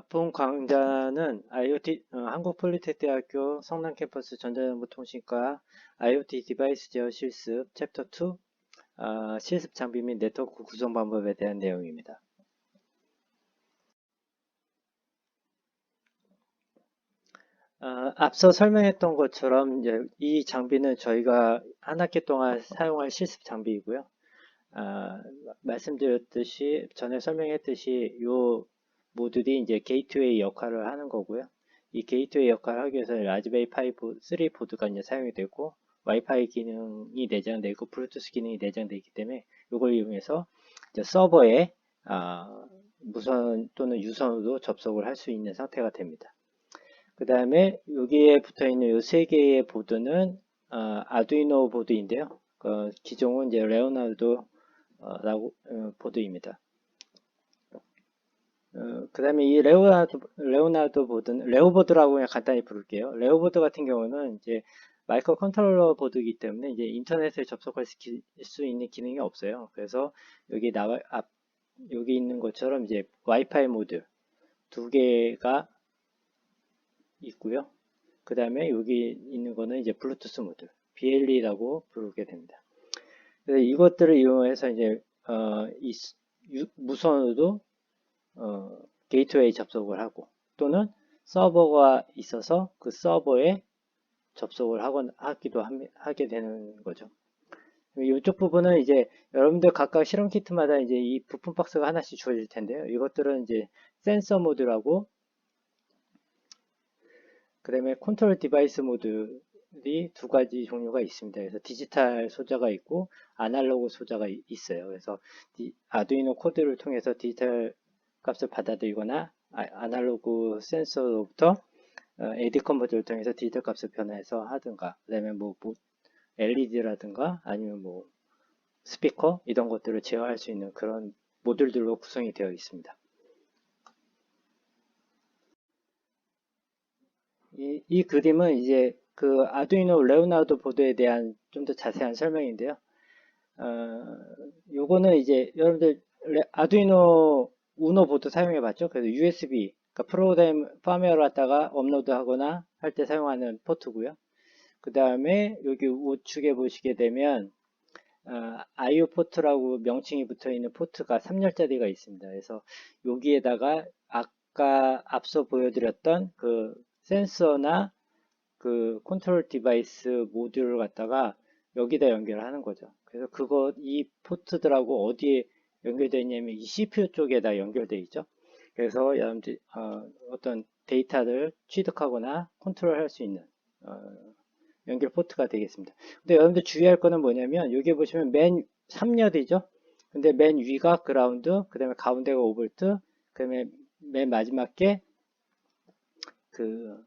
본 강좌는 IoT, 한국폴리텍대학교 성남 캠퍼스 전자정보통신과 IoT 디바이스 제어 실습 챕터 2 실습 장비 및 네트워크 구성 방법에 대한 내용입니다. 앞서 설명했던 것처럼 이제 이 장비는 저희가 한 학기 동안 사용할 실습 장비이고요. 말씀드렸듯이 전에 설명했듯이 이 모듈이 이제 게이트웨이 역할을 하는 거고요. 이 게이트웨이 역할을 하기 위해서 라즈베리 파이 3 보드가 이제 사용이 되고 와이파이 기능이 내장되고 블루투스 기능이 내장되기 때문에 이걸 이용해서 이제 서버에 무선 또는 유선으로 접속을 할 수 있는 상태가 됩니다. 그 다음에 여기에 붙어 있는 이 세 개의 보드는 아두이노 보드인데요. 기종은 이제 레오나르도 보드입니다. 그 다음에 이 레오나르도 보드는 레오보드라고 그냥 간단히 부를게요. 레오보드 같은 경우는 이제 마이크로 컨트롤러 보드이기 때문에 이제 인터넷에 접속할 수 있는 기능이 없어요. 그래서 여기 있는 것처럼 이제 와이파이 모드 두 개가 있고요. 그 다음에 여기 있는 거는 이제 블루투스 모드 BLE라고 부르게 됩니다. 그래서 이것들을 이용해서 이제 무선으로도 게이트웨이 접속을 하고 또는 서버가 있어서 그 서버에 접속을 하게 되는 거죠. 이쪽 부분은 이제 여러분들 각각 실험 키트마다 이제 이 부품 박스가 하나씩 주어질 텐데요. 이것들은 이제 센서 모드라고, 그 다음에 컨트롤 디바이스 모드이 두 가지 종류가 있습니다. 그래서 디지털 소자가 있고 아날로그 소자가 있어요. 그래서 아두이노 코드를 통해서 디지털 값을 받아들이거나 아날로그 센서로부터 AD 컨버터를 통해서 디지털 값을 변화해서 하든가, 그 다음에 뭐 LED라든가 아니면 뭐 스피커 이런 것들을 제어할 수 있는 그런 모듈들로 구성이 되어 있습니다. 이 그림은 이제 그 아두이노 레오나르도 보드에 대한 좀 더 자세한 설명인데요. 요거는 이제 여러분들 아두이노 우노 보드 사용해 봤죠? 그래서 USB, 그러니까 프로그램 파머웨어를 갖다가 업로드하거나 할 때 사용하는 포트고요. 그 다음에 여기 우측에 보시게 되면 IO 포트라고 명칭이 붙어 있는 포트가 3열짜리가 있습니다. 그래서 여기에다가 아까 앞서 보여드렸던 그 센서나 그 컨트롤 디바이스 모듈을 갖다가 여기다 연결하는 거죠. 그래서 이 포트들하고 어디에 연결되어 있냐면 이 CPU 쪽에다 연결되어 있죠. 그래서 여러분들 어떤 데이터를 취득하거나 컨트롤 할 수 있는 연결 포트가 되겠습니다. 근데 여러분들 주의할 거는 뭐냐면 여기 보시면 맨 3열이죠. 근데 맨 위가 그라운드, 그 다음에 가운데가 5V, 그 다음에 맨 마지막 게 그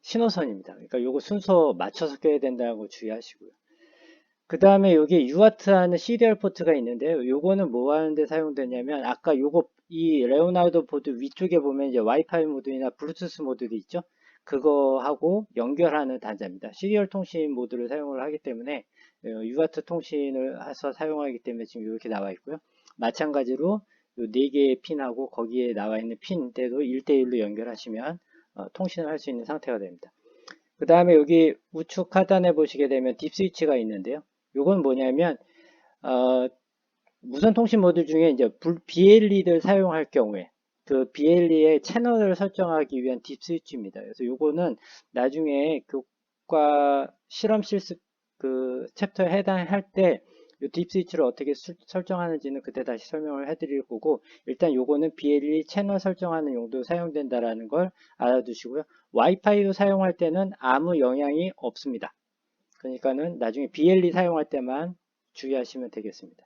신호선입니다. 그러니까 요거 순서 맞춰서 껴야 된다고 주의하시고요. 그 다음에 여기 UART 하는 시리얼 포트가 있는데요. 요거는 뭐 하는데 사용되냐면 아까 이 레오나르도 보드 위쪽에 보면 이제 와이파이 모드나 블루투스 모드도 있죠. 그거하고 연결하는 단자입니다. 시리얼 통신 모드를 사용을 하기 때문에 UART 통신을 해서 사용하기 때문에 지금 이렇게 나와 있고요. 마찬가지로 요 4개의 핀하고 거기에 나와 있는 핀대도 1대1로 연결하시면 통신을 할 수 있는 상태가 됩니다. 그 다음에 여기 우측 하단에 보시게 되면 딥 스위치가 있는데요. 이건 뭐냐면 무선 통신 모드 중에 이제 BLE를 사용할 경우에 그 BLE의 채널을 설정하기 위한 딥 스위치입니다. 그래서 이거는 나중에 교과 실험 실습 그 챕터에 해당할 때 딥 스위치를 어떻게 설정하는지는 그때 다시 설명을 해드릴 거고, 일단 요거는 BLE 채널 설정하는 용도로 사용된다라는 걸 알아두시고요. 와이파이로 사용할 때는 아무 영향이 없습니다. 그러니까는 나중에 BLE 사용할 때만 주의하시면 되겠습니다.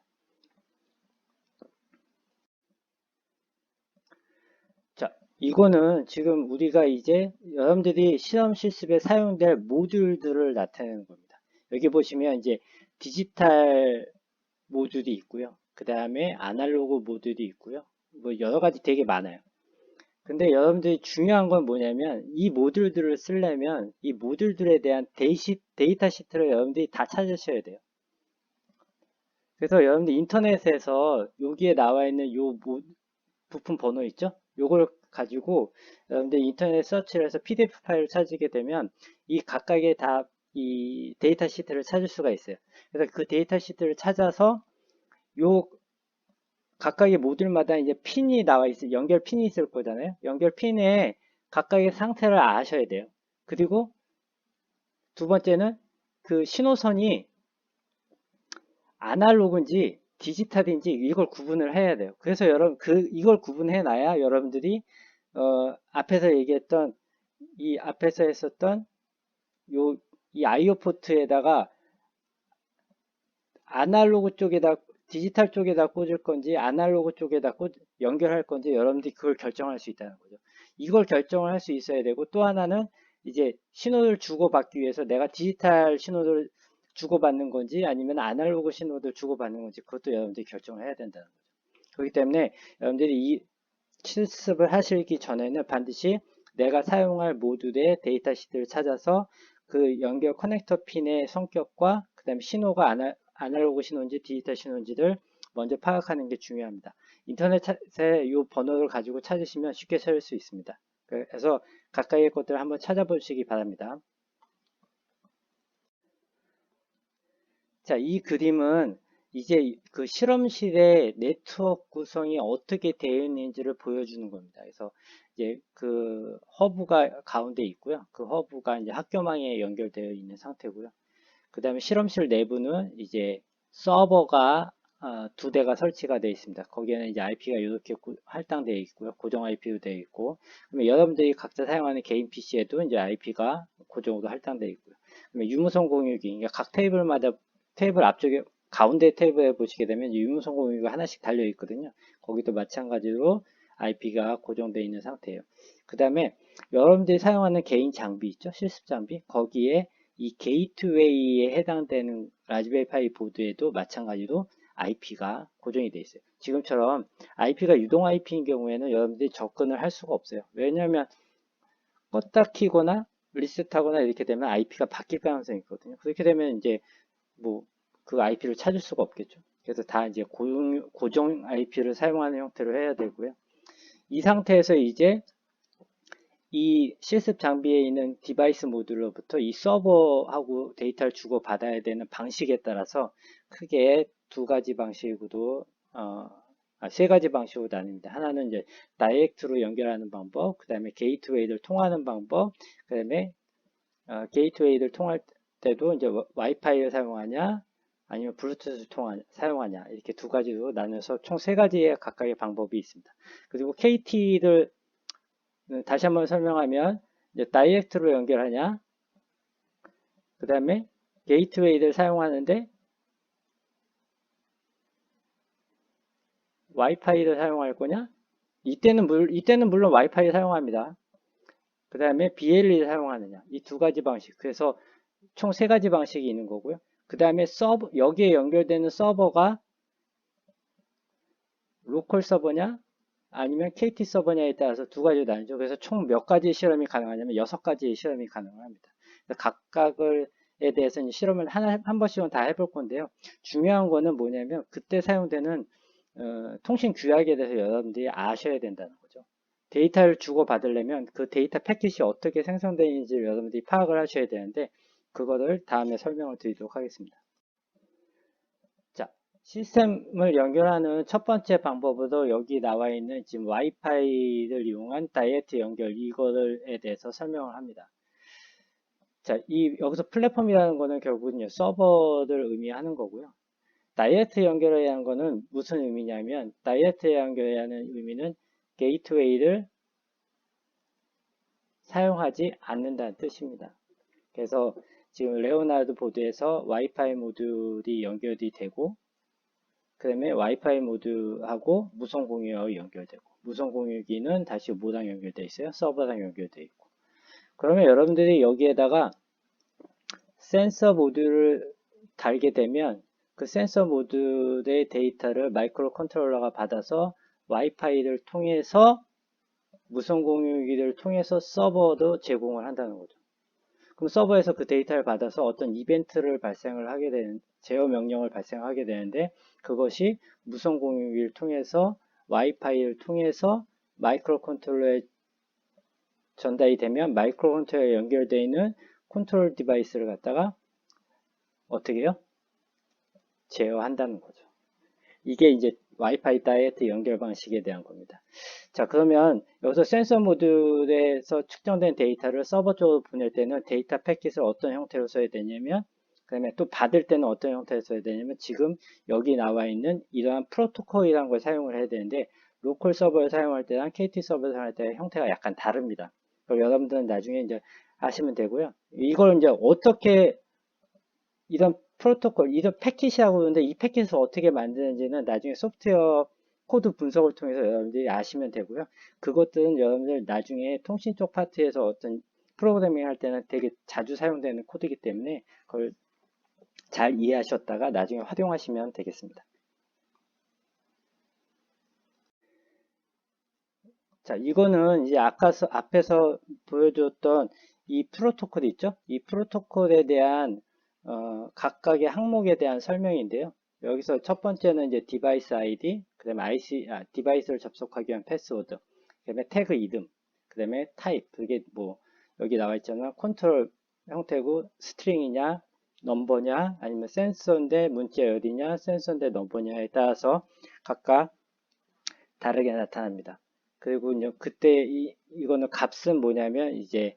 자, 이거는 지금 우리가 이제 여러분들이 실험 실습에 사용될 모듈들을 나타내는 겁니다. 여기 보시면 이제 디지털 모듈이 있고요. 그 다음에 아날로그 모듈이 있고요. 뭐 여러 가지 되게 많아요. 근데 여러분들이 중요한 건 뭐냐면 이 모듈들을 쓰려면 이 모듈들에 대한 데이터 시트를 여러분들이 다 찾으셔야 돼요. 그래서 여러분들 인터넷에서 여기에 나와 있는 요 부품 번호 있죠? 요걸 가지고 여러분들 인터넷 서치를 해서 PDF 파일을 찾게 되면 이 각각의 다 이 데이터 시트를 찾을 수가 있어요. 그래서 그 데이터 시트를 찾아서 요 각각의 모듈마다 이제 핀이 나와 있을, 연결 핀이 있을 거잖아요. 연결 핀의 각각의 상태를 아셔야 돼요. 그리고 두 번째는 그 신호선이 아날로그인지 디지털인지 이걸 구분을 해야 돼요. 그래서 여러분 이걸 구분해 놔야 여러분들이 앞에서 얘기했던 이 앞에서 했었던 이 아이오 포트에다가 아날로그 쪽에다 디지털 쪽에다 꽂을 건지 아날로그 쪽에다 연결할 건지 여러분들이 그걸 결정할 수 있다는 거죠. 이걸 결정을 할 수 있어야 되고 또 하나는 이제 신호를 주고받기 위해서 내가 디지털 신호를 주고받는 건지 아니면 아날로그 신호를 주고받는 건지 그것도 여러분들이 결정을 해야 된다는 거죠. 그렇기 때문에 여러분들이 이 실습을 하시기 전에는 반드시 내가 사용할 모듈의 데이터 시트를 찾아서 그 연결 커넥터 핀의 성격과 그 다음에 신호가 아날로그 신호인지 디지털 신호인지를 먼저 파악하는 게 중요합니다. 인터넷에 이 번호를 가지고 찾으시면 쉽게 찾을 수 있습니다. 그래서 가까이의 것들을 한번 찾아보시기 바랍니다. 자, 이 그림은 이제 그 실험실의 네트워크 구성이 어떻게 되어 있는지를 보여주는 겁니다. 그래서 이제 그 허브가 가운데 있고요. 그 허브가 이제 학교망에 연결되어 있는 상태고요. 그 다음에 실험실 내부는 이제 서버가 두 대가 설치가 되어 있습니다. 거기에는 이제 IP가 이렇게 할당되어 있고요. 고정 IP로 되어 있고, 그러면 여러분들이 각자 사용하는 개인 PC에도 이제 IP가 고정으로 할당되어 있고요. 그러면 유무선 공유기, 그러니까 각 테이블마다 테이블 앞쪽에 가운데 테이블에 보시게 되면 유무선 공유기가 하나씩 달려 있거든요. 거기도 마찬가지로 IP가 고정되어 있는 상태예요. 그 다음에 여러분들이 사용하는 개인 장비 있죠? 실습 장비. 거기에 이 게이트웨이에 해당되는 라즈베리 파이 보드에도 마찬가지로 IP가 고정이 되어 있어요. 지금처럼 IP가 유동 IP인 경우에는 여러분들이 접근을 할 수가 없어요. 왜냐하면 껐다 키거나 리셋하거나 이렇게 되면 IP가 바뀔 가능성이 있거든요. 그렇게 되면 이제 뭐 그 IP를 찾을 수가 없겠죠. 그래서 다 이제 고정 IP를 사용하는 형태로 해야 되고요. 이 상태에서 이제 이 실습 장비에 있는 디바이스 모듈로부터 이 서버하고 데이터를 주고받아야 되는 방식에 따라서 크게 두 가지 방식으로 세 가지 방식으로 나뉩니다. 하나는 이제 다이렉트로 연결하는 방법, 그 다음에 게이트웨이를 통하는 방법, 그 다음에 게이트웨이를 통할 때도 이제 와이파이를 사용하냐 아니면 블루투스를 사용하냐 이렇게 두 가지로 나눠서 총 세 가지의 각각의 방법이 있습니다. 그리고 KT를 다시 한번 설명하면 이제 다이렉트로 연결하냐 그 다음에 게이트웨이를 사용하는데 와이파이를 사용할 거냐 이때는 물론 와이파이 사용합니다. 그 다음에 BLE를 사용하느냐 이 두 가지 방식 그래서 총 세 가지 방식이 있는 거고요. 그 다음에 여기에 연결되는 서버가 로컬 서버냐 아니면 KT 서버냐에 따라서 두 가지로 나뉘죠. 그래서 총 몇 가지 실험이 가능하냐면 6가지의 실험이 가능합니다. 각각에 대해서 실험을 한 번씩은 다 해볼 건데요. 중요한 거는 뭐냐면 그때 사용되는 통신 규약에 대해서 여러분들이 아셔야 된다는 거죠. 데이터를 주고받으려면 그 데이터 패킷이 어떻게 생성되는지를 여러분들이 파악을 하셔야 되는데 그거를 다음에 설명을 드리도록 하겠습니다. 자, 시스템을 연결하는 첫 번째 방법으로 여기 나와 있는 지금 와이파이를 이용한 다이렉트 연결 이거에 대해서 설명을 합니다. 자, 여기서 플랫폼이라는 거는 결국은 서버를 의미하는 거고요. 다이렉트 연결이라는 거는 무슨 의미냐면 다이렉트 연결이라는 의미는 게이트웨이를 사용하지 않는다는 뜻입니다. 그래서 지금 레오나르도 보드에서 와이파이 모듈이 연결이 되고 그 다음에 와이파이 모드하고 무선 공유하고 연결되고 무선 공유기는 다시 뭐랑 연결되어 있어요? 서버랑 연결되어 있고 그러면 여러분들이 여기에다가 센서 모듈을 달게 되면 그 센서 모듈의 데이터를 마이크로 컨트롤러가 받아서 와이파이를 통해서 무선 공유기를 통해서 서버도 제공을 한다는 거죠. 그럼 서버에서 그 데이터를 받아서 어떤 이벤트를 발생을 하게 되는 제어 명령을 발생하게 되는데 그것이 무선 공유기를 통해서 와이파이를 통해서 마이크로 컨트롤러에 전달이 되면 마이크로 컨트롤러에 연결되어 있는 컨트롤 디바이스를 갖다가 어떻게 해요? 제어한다는 거죠. 이게 이제 와이파이 다이렉트 연결 방식에 대한 겁니다. 자, 그러면 여기서 센서 모듈에서 측정된 데이터를 서버 쪽으로 보낼 때는 데이터 패킷을 어떤 형태로 써야 되냐면, 그 다음에 또 받을 때는 어떤 형태로 써야 되냐면, 지금 여기 나와 있는 이러한 프로토콜이라는 걸 사용을 해야 되는데, 로컬 서버를 사용할 때랑 KT 서버를 사용할 때 형태가 약간 다릅니다. 그럼 여러분들은 나중에 이제 아시면 되고요. 이걸 이제 어떻게 이런 프로토콜, 이런 패킷이라고 그러는데 이 패킷을 어떻게 만드는지는 나중에 소프트웨어 코드 분석을 통해서 여러분들이 아시면 되고요. 그것들은 여러분들 나중에 통신 쪽 파트에서 어떤 프로그래밍 할 때는 되게 자주 사용되는 코드이기 때문에 그걸 잘 이해하셨다가 나중에 활용하시면 되겠습니다. 자, 이거는 이제 앞에서 보여줬던 이 프로토콜 있죠? 이 프로토콜에 대한 각각의 항목에 대한 설명인데요. 여기서 첫 번째는 이제 디바이스 아이디, 그 다음에 디바이스를 접속하기 위한 패스워드, 그 다음에 태그 이름, 그 다음에 타입, 그게 뭐 여기 나와 있잖아요. 컨트롤 형태고 스트링이냐, 넘버냐, 아니면 센서인데 문자 어디냐, 센서인데 넘버냐에 따라서 각각 다르게 나타납니다. 그리고 그때 이거는 값은 뭐냐면 이제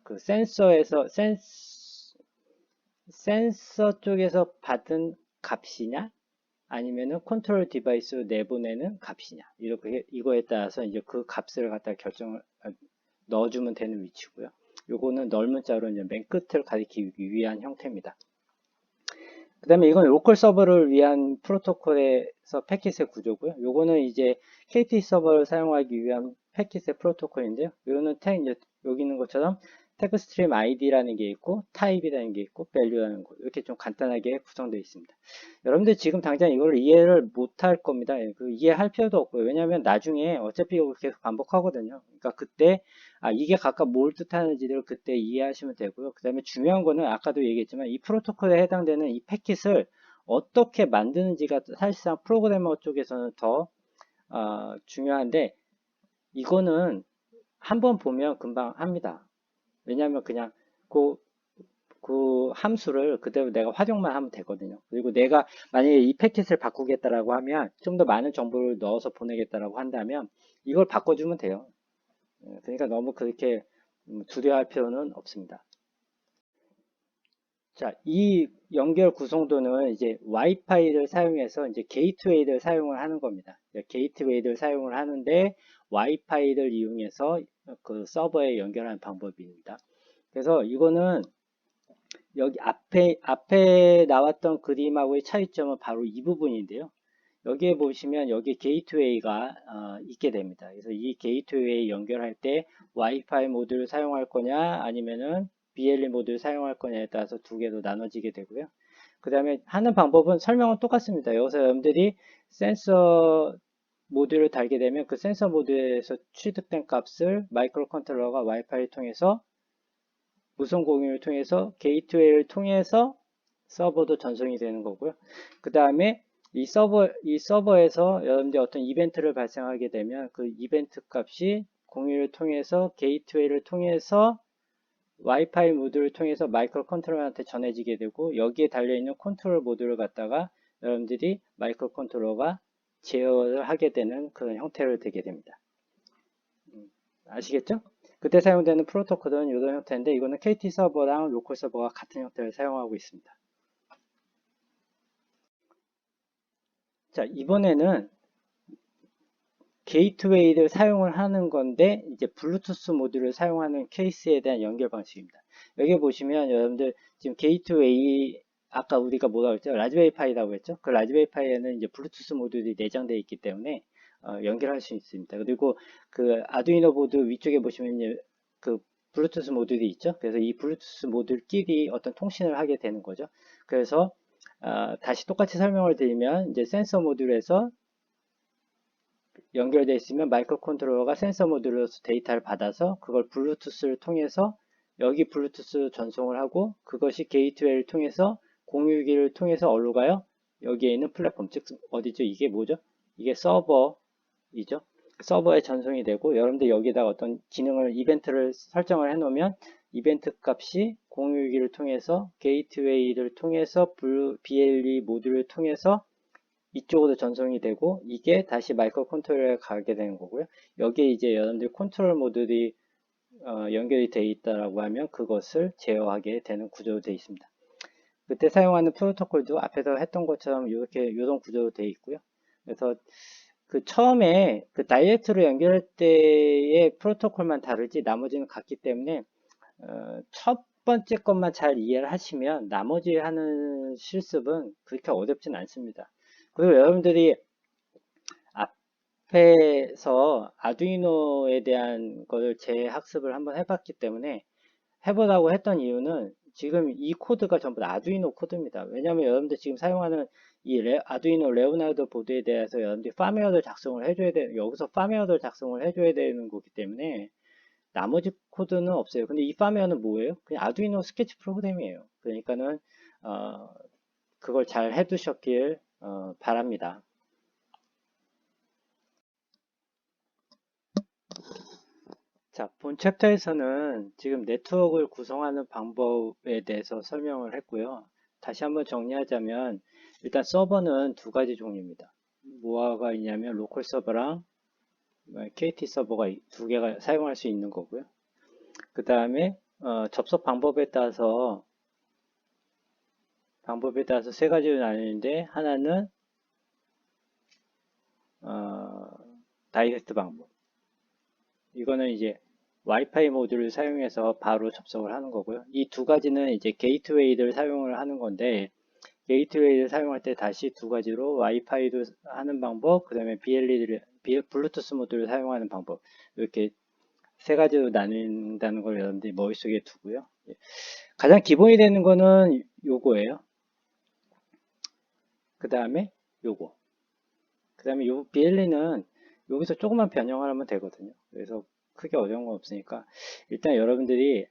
그 센서 쪽에서 받은 값이냐 아니면은 컨트롤 디바이스 내보내는 값이냐 이렇게 이거에 따라서 이제 그 값을 갖다 결정을 넣어주면 되는 위치고요. 요거는 넓은 자로 이제 맨 끝을 가리키기 위한 형태입니다. 그 다음에 이건 로컬 서버를 위한 프로토콜에서 패킷의 구조고요. 요거는 이제 KT 서버를 사용하기 위한 패킷의 프로토콜인데요. 요거는 이제 여기 있는 것처럼 태그 스트림 아이디라는 게 있고 타입이라는 게 있고 밸류라는 거 이렇게 좀 간단하게 구성되어 있습니다. 여러분들 지금 당장 이걸 이해를 못할 겁니다. 이해할 필요도 없고요. 왜냐하면 나중에 어차피 이거 계속 반복하거든요. 그러니까 그때 이게 각각 뭘 뜻하는지를 그때 이해하시면 되고요. 그 다음에 중요한 거는 아까도 얘기했지만 이 프로토콜에 해당되는 이 패킷을 어떻게 만드는지가 사실상 프로그래머 쪽에서는 더 중요한데 이거는 한번 보면 금방 합니다. 왜냐하면 그냥 그 함수를 그대로 내가 활용만 하면 되거든요. 그리고 내가 만약에 이 패킷을 바꾸겠다라고 하면 좀 더 많은 정보를 넣어서 보내겠다라고 한다면 이걸 바꿔주면 돼요. 그러니까 너무 그렇게 두려워할 필요는 없습니다. 자, 이 연결 구성도는 이제 와이파이를 사용해서 이제 게이트웨이를 사용을 하는 겁니다. 게이트웨이를 사용을 하는데 와이파이를 이용해서 그 서버에 연결하는 방법입니다. 그래서 이거는 여기 앞에 나왔던 그림하고의 차이점은 바로 이 부분인데요. 여기에 보시면 여기 게이트웨이가 있게 됩니다. 그래서 이 게이트웨이 연결할 때 와이파이 모드를 사용할 거냐 아니면은 BLE 모드를 사용할 거냐에 따라서 두 개로 나눠지게 되고요. 그 다음에 하는 방법은 설명은 똑같습니다. 여기서 여러분들이 센서 모드를 달게 되면 그 센서 모드에서 취득된 값을 마이크로 컨트롤러가 와이파이를 통해서 무선 공유를 통해서 게이트웨이를 통해서 서버도 전송이 되는 거고요. 그 다음에 이 서버에서 여러분들이 어떤 이벤트를 발생하게 되면 그 이벤트 값이 공유를 통해서 게이트웨이를 통해서 와이파이 모드를 통해서 마이크로 컨트롤러한테 전해지게 되고 여기에 달려있는 컨트롤 모드를 갖다가 여러분들이 마이크로 컨트롤러가 제어를 하게 되는 그런 형태를 되게 됩니다. 아시겠죠? 그때 사용되는 프로토콜은 이런 형태인데 이거는 KT 서버랑 로컬 서버가 같은 형태를 사용하고 있습니다. 자, 이번에는 게이트웨이를 사용을 하는 건데 이제 블루투스 모듈을 사용하는 케이스에 대한 연결 방식입니다. 여기 보시면 여러분들 지금 게이트웨이 아까 우리가 뭐라고 했죠? 라즈베리 파이라고 했죠? 그 라즈베리 파이에는 이제 블루투스 모듈이 내장되어 있기 때문에 연결할 수 있습니다. 그리고 그 아두이노 보드 위쪽에 보시면 이제 그 블루투스 모듈이 있죠? 그래서 이 블루투스 모듈끼리 어떤 통신을 하게 되는 거죠. 그래서 다시 똑같이 설명을 드리면 이제 센서 모듈에서 연결되어 있으면 마이크로 컨트롤러가 센서 모듈로서 데이터를 받아서 그걸 블루투스를 통해서 여기 블루투스 전송을 하고 그것이 게이트웨이를 통해서 공유기를 통해서 어디로 가요? 여기에 있는 플랫폼 즉 어디죠? 이게 뭐죠? 이게 서버이죠. 서버에 전송이 되고, 여러분들 여기다가 어떤 기능을, 이벤트를 설정을 해 놓으면 이벤트 값이 공유기를 통해서, 게이트웨이를 통해서, BLE 모듈을 통해서 이쪽으로 전송이 되고, 이게 다시 마이크로 컨트롤러에 가게 되는 거고요. 여기에 이제 여러분들 컨트롤 모듈이 연결이 되어 있다라고 하면 그것을 제어하게 되는 구조로 되어 있습니다. 그때 사용하는 프로토콜도 앞에서 했던 것처럼 이렇게 이런 구조로 되어 있고요. 그래서 그 처음에 그 다이렉트로 연결할 때의 프로토콜만 다르지 나머지는 같기 때문에 첫 번째 것만 잘 이해를 하시면 나머지 하는 실습은 그렇게 어렵진 않습니다. 그리고 여러분들이 앞에서 아두이노에 대한 것을 재학습을 한번 해봤기 때문에 해보라고 했던 이유는 지금 이 코드가 전부 다 아두이노 코드입니다. 왜냐하면 여러분들 지금 사용하는 이 아두이노 레오나르도 보드에 대해서 여러분들이 팜웨어를 작성을 해줘야 돼, 여기서 팜웨어를 작성을 해줘야 되는 거기 때문에 나머지 코드는 없어요. 근데 이 팜웨어는 뭐예요? 그냥 아두이노 스케치 프로그램이에요. 그러니까는 그걸 잘 해두셨길 바랍니다. 자, 본 챕터에서는 지금 네트워크를 구성하는 방법에 대해서 설명을 했고요. 다시 한번 정리하자면 일단 서버는 두 가지 종류입니다. 뭐가 있냐면 로컬 서버랑 KT 서버가 두 개가 사용할 수 있는 거고요. 그 다음에 접속 방법에 따라서 세 가지로 나뉘는데, 하나는 다이렉트 방법. 이거는 이제 와이파이 모듈을 사용해서 바로 접속을 하는 거고요. 이 두 가지는 이제 게이트웨이를 사용을 하는 건데, 게이트웨이를 사용할 때 다시 두 가지로 와이파이도 하는 방법, 그 다음에 블루투스 모듈을 사용하는 방법, 이렇게 세 가지로 나눈다는 걸 여러분들이 머릿속에 두고요. 가장 기본이 되는 거는 요거예요. 그 다음에 요거. 그 다음에 요 BLE는 여기서 조금만 변형을 하면 되거든요. 그래서 크게 어려운 건 없으니까 일단 여러분들이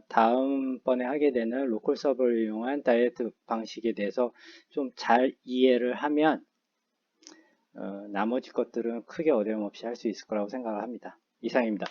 다음번에 하게 되는 로컬 서버를 이용한 다이렉트 방식에 대해서 좀 잘 이해를 하면 나머지 것들은 크게 어려움 없이 할 수 있을 거라고 생각을 합니다. 이상입니다.